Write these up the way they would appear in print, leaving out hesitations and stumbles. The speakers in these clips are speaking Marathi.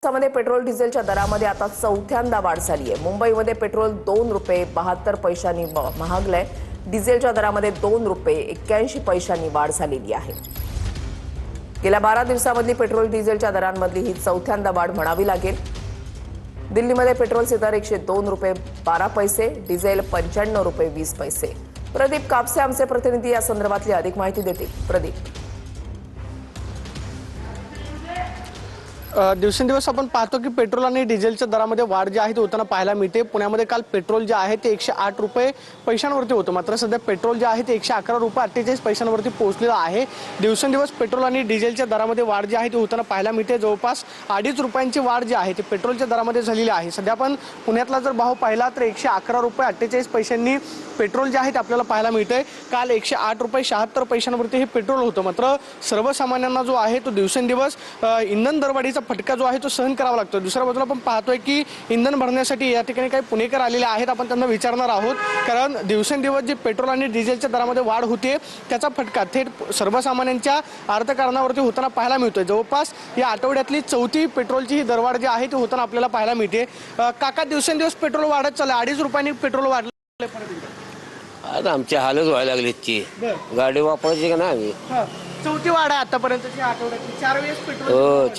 मध्ये पेट्रोल डिझेलच्या दरामध्ये आता चौथ्यांदा वाढ झाली आहे। मुंबईमध्ये पेट्रोल 2 रुपये 72 पैशांनी महागलंय। डिझेलच्या दरामध्ये 2 रुपये 81 पैशांनी वाढ झालेली आहे। गेल्या 12 दिवसांमधली पेट्रोल डिझेलच्या दरांमधली ही चौथ्यांदा वाढ म्हणावी लागेल। दिल्लीमध्ये पेट्रोलचे दर 102 रुपये 12 पैसे, डिझेल 95 रुपये 20 पैसे। प्रदीप कापसे आमचे प्रतिनिधी या संदर्भातली अधिक माहिती देतील। प्रदीप, दिवसेंदिवस आपण पाहतो की पेट्रोल आणि डिझेलच्या दरामध्ये वाढ जी आहे ती होताना पाहायला मिळते। पुण्यामध्ये काल पेट्रोल जे आहे ते 108 रुपये पैशांवरती होतं, मात्र सध्या पेट्रोल जे आहे ते 111 रुपये 48 पैशांवरती पोहोचलेलं आहे। दिवसेंदिवस पेट्रोल आणि डिझेलच्या दरामध्ये वाढ जी आहे ती होताना पाहायला मिळते। जवळपास 2.5 रुपयांची वाढ जी आहे ती पेट्रोलच्या दरामध्ये झालेली आहे। सध्या आपण पुण्यातला जर भाव पाहिला तर 111 रुपये 48 पैशांनी पेट्रोल जे आहे ते आपल्याला पाहायला मिळते। काल 108 रुपये 76 पैशांवरती हे पेट्रोल होतं, मात्र सर्वसामान्यांना जो आहे तो दिवसेंदिवस इंधन दरवाढीचा फटका जो आहे तो सहन करावा लागतो। दुसऱ्या बाजूला आपण पाहतोय की इंधन भरण्यासाठी या ठिकाणी काही पुणेकर आलेले आहेत। आपण त्यांना विचारणार आहोत, कारण दिवसेंदिवस जे पेट्रोल आणि डिझेलच्या दरामध्ये वाढ होते त्याचा फटका थेट सर्वसामान्यांच्या अर्थकारणावरती होताना पाहायला मिळतोय। जवळपास या आठवड्यातली चौथी पेट्रोलची ही दरवाढ जी आहे ती होताना आपल्याला पाहायला मिळते। काका, दिवसेंदिवस पेट्रोल वाढत चाललंय, 2.5 रुपयांनी पेट्रोल वाढलं। आता आमची हालच व्हायला लागली ती गाडी वापरायची का ना आम्ही। चौथी वाढ आहे आतापर्यंतची आठवड्याची, 4 वेळेस पेट्रोल। हो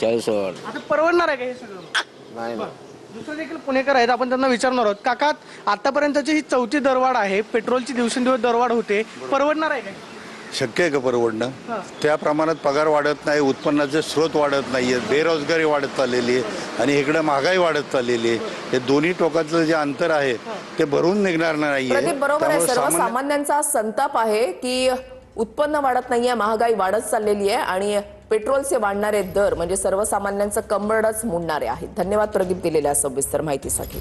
40 वाढ आता परवडणार आहे का हे सगळं? नाही ना। दुसरे देखील पुणेकर आहेत, आपण त्यांना विचारणार आहोत। काका, आतापर्यंतची ही चौथी दरवाढ आहे, पेट्रोलची दिवसेंदिवस दरवाढ होते, परवडणार आहे का? शक्य आहे का परवडणं? त्या प्रमाणात पगार वाढत नाही, उत्पन्नाचे स्रोत वाढत नाहीये, बेरोजगारी वाढत चाललेली आहे आणि इकडे महागाई वाढत चाललेली आहे। हे दोन्ही टोकाचं जे अंतर आहे ते भरून निघणार नाहीये। प्रदीप, बरोबर आहे, सर्वसामान्यांचा संताप आहे की उत्पन्न वाढत नाहीये, महागाई वाढत चाललेली आहे आणि पेट्रोलचे वाढणारे दर म्हणजे सर्वसामान्यांचं कंबरडच मुडणारे आहेत। धन्यवाद प्रदीप दिलेल्या सविस्तर माहितीसाठी।